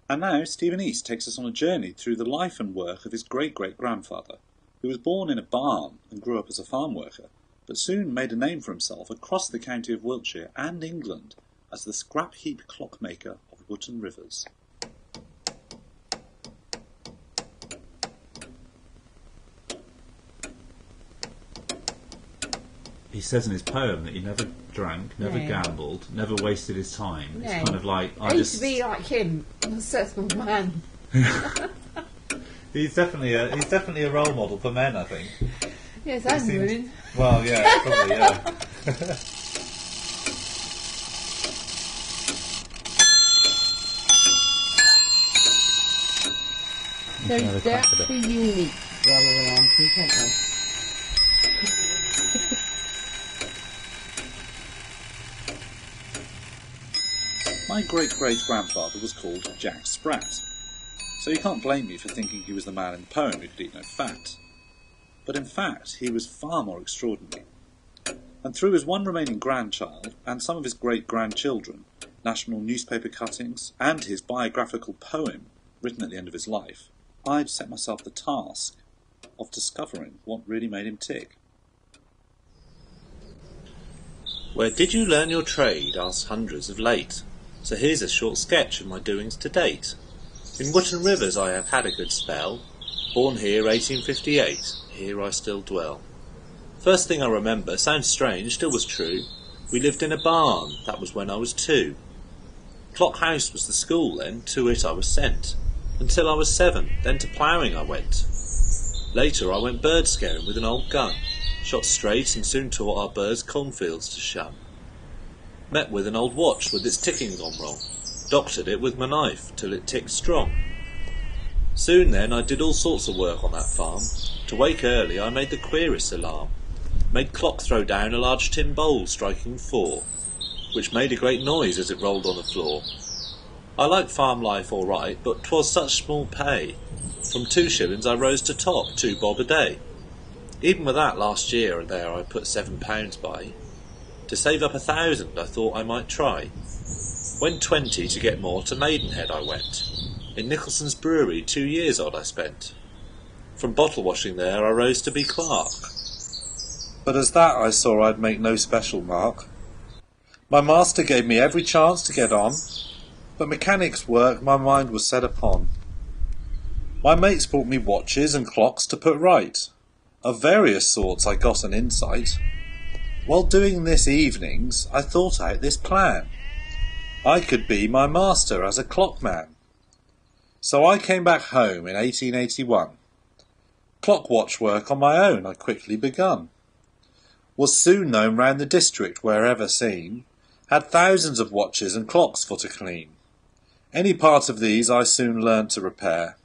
And now Stephen East takes us on a journey through the life and work of his great-great-grandfather, who was born in a barn and grew up as a farm worker, but soon made a name for himself across the county of Wiltshire and England as the scrap-heap clockmaker of Wootton Rivers. He says in his poem that he never drank, never gambled, never wasted his time. It's kind of like I used to be like him, a sensible man. He's definitely a role model for men, I think. Yes, and women. Well, yeah, probably, yeah. They're actually unique rather than antique, aren't they? My great-great-grandfather was called Jack Spratt, so you can't blame me for thinking he was the man in the poem who could eat no fat. But in fact, he was far more extraordinary. And through his one remaining grandchild, and some of his great-grandchildren, national newspaper cuttings, and his biographical poem, written at the end of his life, I'd set myself the task of discovering what really made him tick. Where did you learn your trade? Asked hundreds of late. So here's a short sketch of my doings to date. In Wootton Rivers I have had a good spell. Born here 1858, here I still dwell. First thing I remember, sounds strange, still was true. We lived in a barn, that was when I was 2. Clock House was the school then, to it I was sent. Until I was 7, then to ploughing I went. Later I went bird scaring with an old gun. Shot straight and soon taught our birds cornfields to shun. Met with an old watch with its ticking gone wrong. Doctored it with my knife till it ticked strong. Soon then I did all sorts of work on that farm. To wake early I made the queerest alarm. Made clock throw down a large tin bowl striking 4, which made a great noise as it rolled on the floor. I liked farm life all right, but 'twas such small pay. From 2 shillings I rose to top, 2 bob a day. Even with that last year there I put £7 by. To save up 1,000 I thought I might try. When 20 to get more to Maidenhead I went. In Nicholson's brewery 2 years odd I spent. From bottle washing there I rose to be clerk. But as that I saw I'd make no special mark. My master gave me every chance to get on, but mechanics' work my mind was set upon. My mates brought me watches and clocks to put right. Of various sorts I got an insight. While doing this evenings I thought out this plan. I could be my master as a clockman. So I came back home in 1881. Clock watch work on my own I quickly begun. Was soon known round the district wherever seen. Had thousands of watches and clocks for to clean. Any part of these I soon learnt to repair.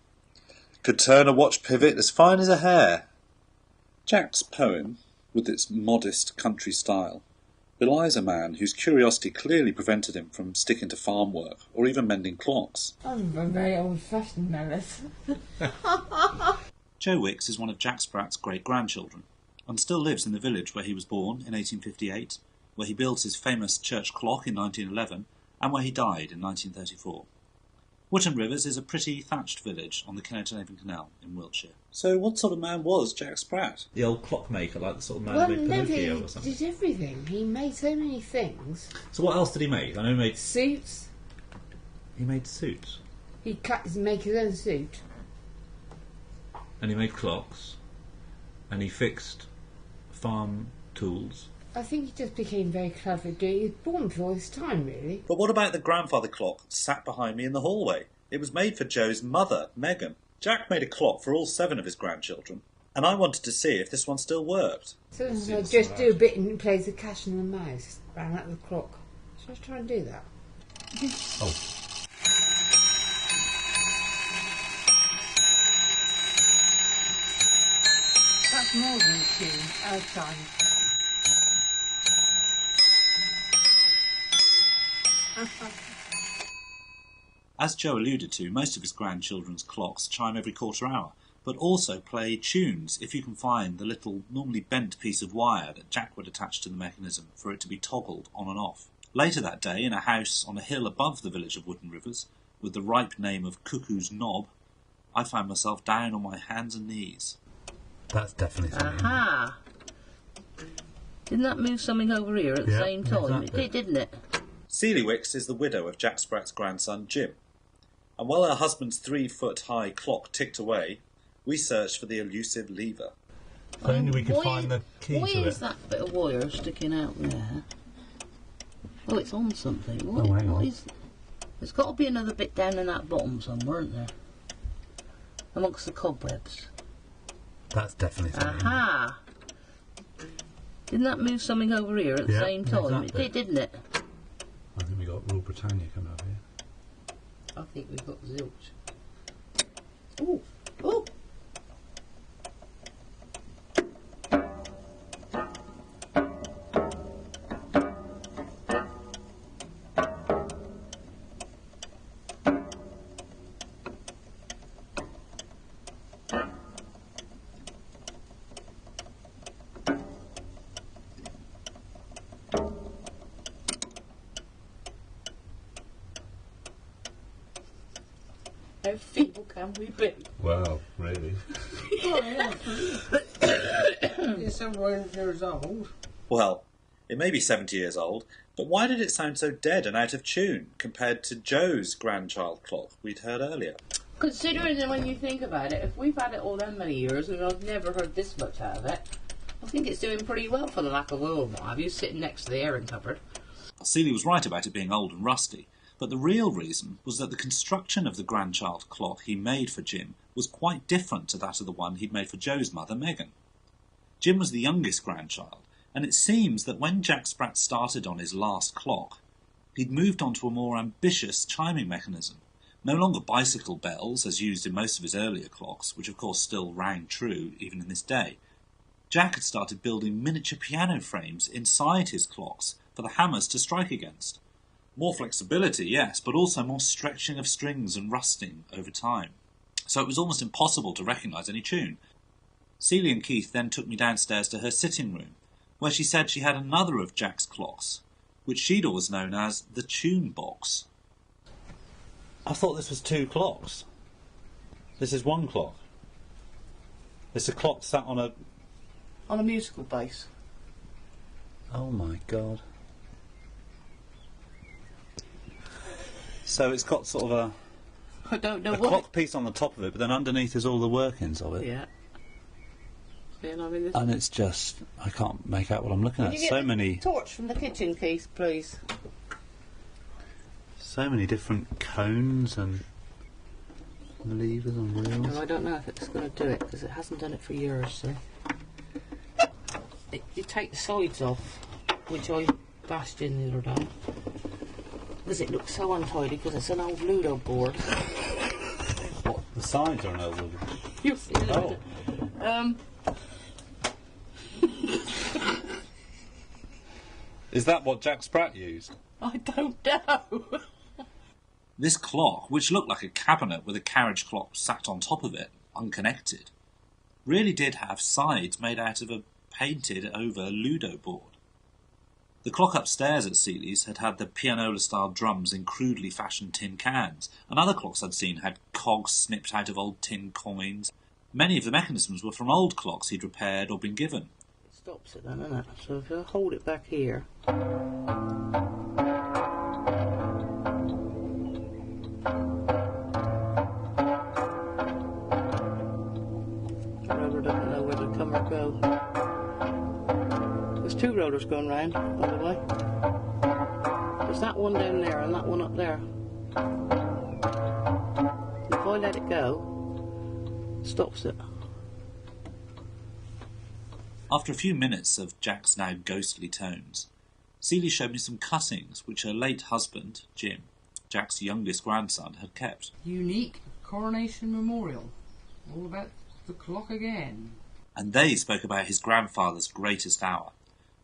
Could turn a watch pivot as fine as a hair. Jack's poem, with its modest country style, belies a man whose curiosity clearly prevented him from sticking to farm work or even mending clocks. I'm a very old-fashioned malice. Joe Wicks is one of Jack Spratt's great-grandchildren, and still lives in the village where he was born in 1858, where he built his famous church clock in 1911, and where he died in 1934. Wootton Rivers is a pretty thatched village on the Kennet-on-Avon Canal in Wiltshire. So what sort of man was Jack Spratt? The old clockmaker, like the sort of man Well, who made no, Pinocchio he or something. did everything. He made so many things. So what else did he make? I know he made... Suits. He made suits. He'd make his own suit. And he made clocks. And he fixed farm tools. I think he just became very clever at doing it. He was born before his time, really. But what about the grandfather clock that sat behind me in the hallway? It was made for Joe's mother, Megan. Jack made a clock for all 7 of his grandchildren, and I wanted to see if this one still worked. So I just do a bit and plays the Cat and the Mouse round at the clock. Shall I try and do that? Oh. That's more than a tune, outside. As Joe alluded to, most of his grandchildren's clocks chime every quarter hour, but also play tunes if you can find the little, normally bent piece of wire that Jack would attach to the mechanism for it to be toggled on and off. Later that day, in a house on a hill above the village of Wootton Rivers, with the ripe name of Cuckoo's Knob, I found myself down on my hands and knees. That's definitely something. Aha! Didn't that move something over here at the same time? Exactly. It did, didn't it? Seelywix is the widow of Jack Spratt's grandson Jim, and while her husband's 3-foot-high clock ticked away, we searched for the elusive lever. If only we could find the key why to it. is that bit of wire sticking out there? Oh, it's on something. What, hang on. There's got to be another bit down in that bottom somewhere, isn't there? Amongst the cobwebs. That's definitely something. Aha! Didn't that move something over here at the same time? Exactly. It did, didn't it? I think we got Rule Britannia coming up here. I think we've got zilch. Oh! Oh! How feeble can we be? Wow, really? It's 7 years old. Well, it may be 70 years old, but why did it sound so dead and out of tune compared to Joe's grandchild clock we'd heard earlier? Considering that when you think about it, if we've had it all that many years and I've never heard this much out of it, I think it's doing pretty well for the lack of oil, what have you, sitting next to the airing cupboard. Seeley was right about it being old and rusty, but the real reason was that the construction of the grandchild clock he made for Jim was quite different to that of the one he'd made for Joe's mother, Megan. Jim was the youngest grandchild, and it seems that when Jack Spratt started on his last clock, he'd moved on to a more ambitious chiming mechanism. No longer bicycle bells, as used in most of his earlier clocks, which of course still rang true even in this day. Jack had started building miniature piano frames inside his clocks for the hammers to strike against. More flexibility, yes, but also more stretching of strings and rusting over time. So it was almost impossible to recognise any tune. Celia and Keith then took me downstairs to her sitting room, where she said she had another of Jack's clocks, which she'd always known as the tune box. I thought this was 2 clocks. This is 1 clock. It's a clock sat on a... On a musical base. Oh my god. So it's got sort of I don't know a what. clock piece on the top of it, but then underneath is all the workings of it. Yeah. I mean, And it's just, I can't make out what I'm looking at. So many torch from the kitchen, Keith, please. different cones and levers and wheels. No, I don't know if it's going to do it because it hasn't done it for years. So you take the sides off, which I bashed in the other day, because it looks so untidy because it's an old Ludo board. What? The sides are an old one. You'll see it later. Is that what Jack Spratt used? I don't know. This clock, which looked like a cabinet with a carriage clock sat on top of it, unconnected, really did have sides made out of a painted-over Ludo board. The clock upstairs at Seeley's had had the pianola-style drums in crudely fashioned tin cans, and other clocks I'd seen had cogs snipped out of old tin coins. Many of the mechanisms were from old clocks he'd repaired or been given. It stops it then, doesn't it? So if I hold it back here... Roller doesn't know where to come or go. There's 2 rollers going round, by the way. There's that one down there and that one up there. If I let it go, it stops it. After a few minutes of Jack's now ghostly tones, Celia showed me some cuttings which her late husband, Jim, Jack's youngest grandson, had kept. Unique coronation memorial. All about the clock again. And they spoke about his grandfather's greatest hour,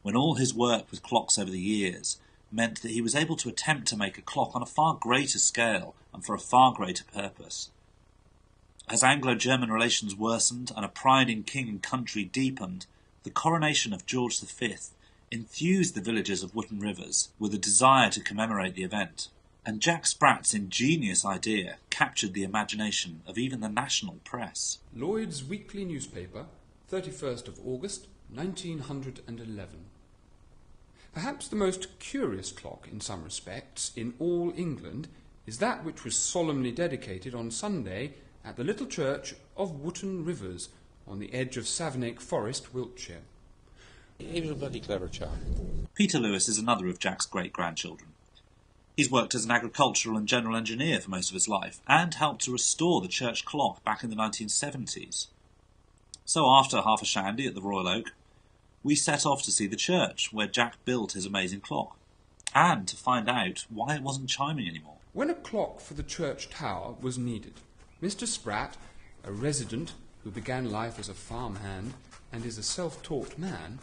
when all his work with clocks over the years meant that he was able to attempt to make a clock on a far greater scale and for a far greater purpose. As Anglo-German relations worsened and a pride in king and country deepened, the coronation of George V enthused the villagers of Wootton Rivers with a desire to commemorate the event. And Jack Spratt's ingenious idea captured the imagination of even the national press. Lloyd's Weekly Newspaper, 31st of August, 1911. Perhaps the most curious clock in some respects in all England is that which was solemnly dedicated on Sunday at the little church of Wootton Rivers on the edge of Savernake Forest, Wiltshire. He was a bloody clever chap. Peter Lewis is another of Jack's great-grandchildren. He's worked as an agricultural and general engineer for most of his life and helped to restore the church clock back in the 1970s. So after half a shandy at the Royal Oak, we set off to see the church where Jack built his amazing clock, and to find out why it wasn't chiming anymore. When a clock for the church tower was needed, Mr. Spratt, a resident who began life as a farmhand and is a self-taught man,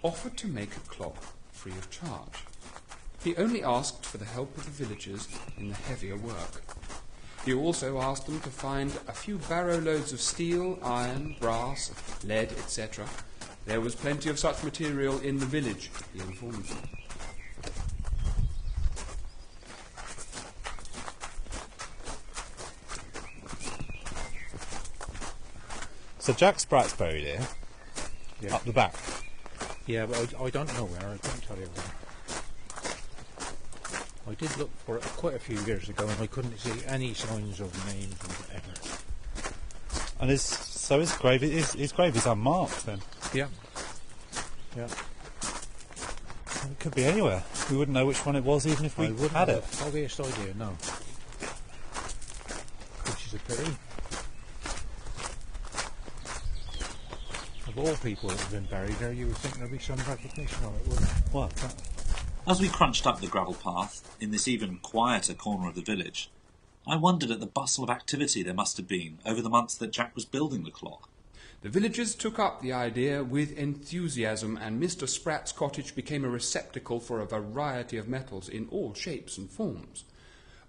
offered to make a clock free of charge. He only asked for the help of the villagers in the heavier work. He also asked them to find a few barrow loads of steel, iron, brass, lead, etc. There was plenty of such material in the village, he informed them. So Jack Spratt's buried here, up the back. Yeah, but I don't know where. I couldn't tell you where. I did look for it quite a few years ago, and I couldn't see any signs of names or whatever. And his grave is unmarked then. Yeah. Yeah. It could be anywhere. We wouldn't know which one it was even if we wouldn't had have it. the foggiest idea, no. Which is a pity. Of all people that have been buried there, you would think there'd be some recognition of it, wouldn't there? Well, exactly. As we crunched up the gravel path in this even quieter corner of the village, I wondered at the bustle of activity there must have been over the months that Jack was building the clock. The villagers took up the idea with enthusiasm, and Mr. Spratt's cottage became a receptacle for a variety of metals in all shapes and forms.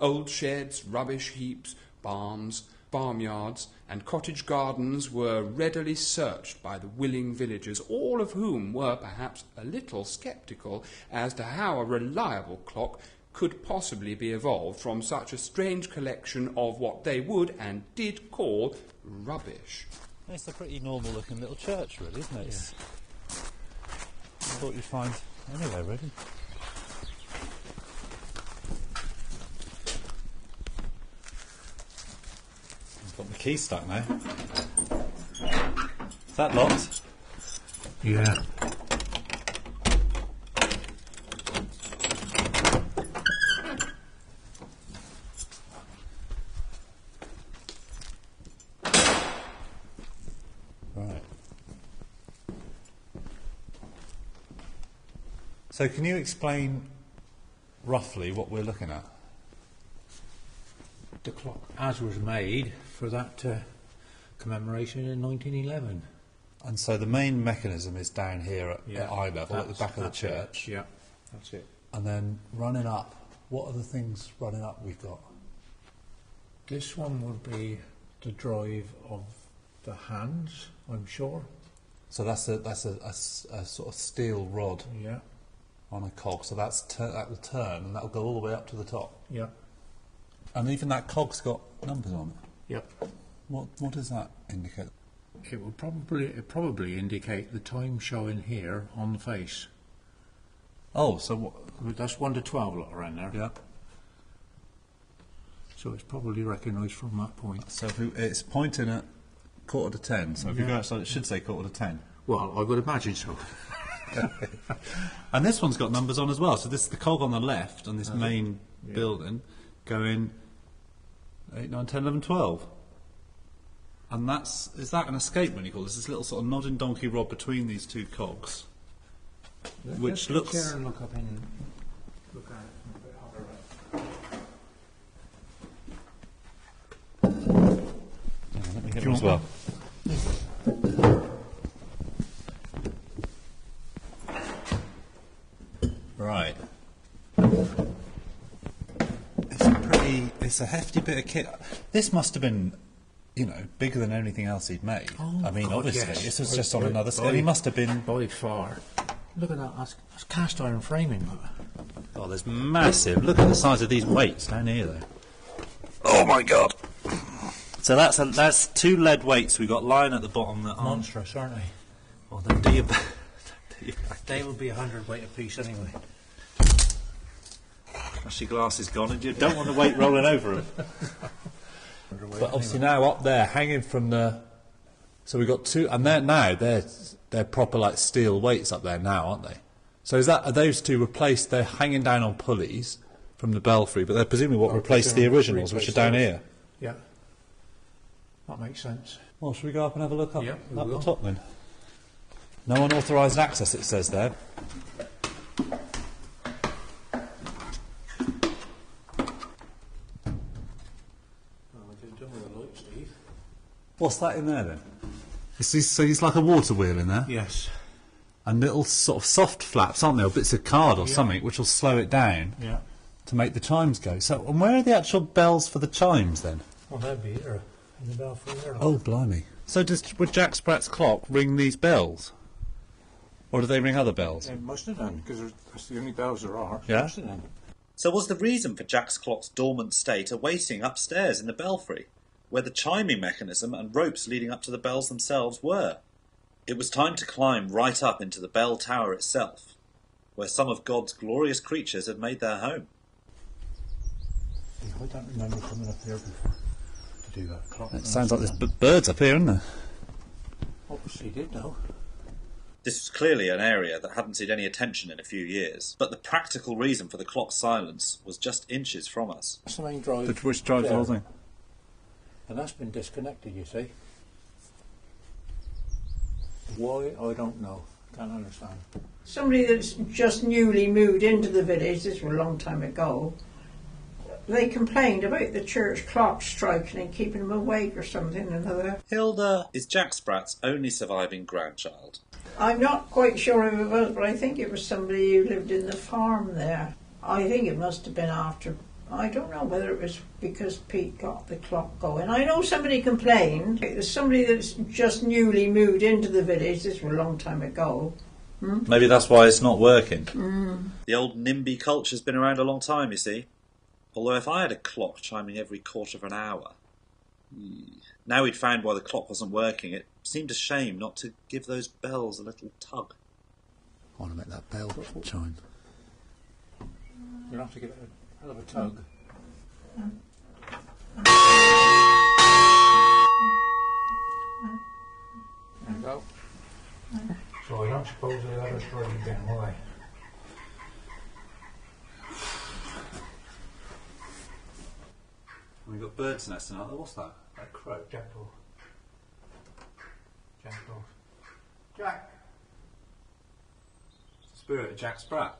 Old sheds, rubbish heaps, barns, farmyards, and cottage gardens were readily searched by the willing villagers, all of whom were perhaps a little sceptical as to how a reliable clock could possibly be evolved from such a strange collection of what they would and did call rubbish. It's a pretty normal looking little church really, isn't it? Yeah. I thought you'd find anywhere really. I've got the key stuck now. Is that locked? Yeah. Right. So can you explain roughly what we're looking at? The clock as was made for that commemoration in 1911. And so the main mechanism is down here at eye level, at the back of the That's church. it. Yeah, that's it. And then running up, what are the things running up we've got? This one would be the drive of the hands, I'm sure. So that's a sort of steel rod Yeah, on a cog. So that will turn and that will go all the way up to the top. yeah. And even that cog's got numbers on it. Yep. What does that indicate? It would probably indicate the time showing here on the face. Oh, so what? That's 1 to 12 lot around there. Yeah. So it's probably recognised from that point. So it's pointing at 9:45. So if you go outside, it should say 9:45. Well, I would imagine so. And this one's got numbers on as well. So this is the cog on the left on this main building going 8, 9, 10, 11, 12. And is that an escapement you call this? This little sort of nodding donkey rod between these two cogs, which looks. Let's and look up in. Look at it. Let me get them as well. Right. It's a hefty bit of kit. This must have been, bigger than anything else he'd made. Oh, I mean, God, obviously, yes. this was just on another scale. He must have been. By far. Look at that. That's cast iron framing. Oh, there's massive. Look at the size of these weights down here, though. Oh my god! So that's 2 lead weights we got lying at the bottom that aren't. Monstrous, aren't they? Well, then do your back. They will be 100 weight apiece anyway. That's your glasses gone, and you don't want the weight rolling over them. But obviously now up there, hanging from the... So we've got 2... And they're proper, like, steel weights up there now, aren't they? So are those 2 replaced? They're hanging down on pulleys from the belfry, but they're presumably what replaced the originals, which are down here. Yeah. That makes sense. Well, should we go up and have a look up, Yeah, we up the will. top then? No unauthorised access, it says there. What's that in there then? So it's like a water wheel in there? Yes. And little sort of soft flaps, aren't there, or bits of card or something, which will slow it down to make the chimes go. So, and where are the actual bells for the chimes then? Well, they'd be here in the belfry here. Oh, blimey. So would Jack Spratt's clock ring these bells? Or do they ring other bells? They must have done, because that's the only bells there are. Yeah? Must have done. So was the reason for Jack's clock's dormant state awaiting upstairs in the belfry, where the chiming mechanism and ropes leading up to the bells themselves were? It was time to climb right up into the bell tower itself, where some of God's glorious creatures had made their home. I don't remember coming up here before to do that clock. It sounds like there's birds up here, isn't there? Obviously did, though. This was clearly an area that hadn't seen any attention in a few years, but the practical reason for the clock's silence was just inches from us. That's the main drive. Which drives the there. whole thing? And that's been disconnected, you see. Why, I don't know. Can't understand. Somebody that's just newly moved into the village, this was a long time ago, they complained about the church clock striking and keeping them awake or something or another. Hilda is Jack Spratt's only surviving grandchild. I'm not quite sure who it was, but I think it was somebody who lived in the farm there. I think it must have been after, I don't know whether it was because Pete got the clock going. I know somebody complained. It was somebody that's just newly moved into the village, this was a long time ago. Maybe that's why it's not working. The old NIMBY culture's been around a long time, you see. Although if I had a clock chiming every quarter of an hour... Now we'd found why the clock wasn't working, it seemed a shame not to give those bells a little tug. I want to make that bell chime. You'll have to give it a hell of a tug. There you go. So I don't suppose they'll let us run again, will they? We've got birds nesting out there. What's that? That crow, jackdaw. Jackdaw. Jack! Spirit of Jack Spratt.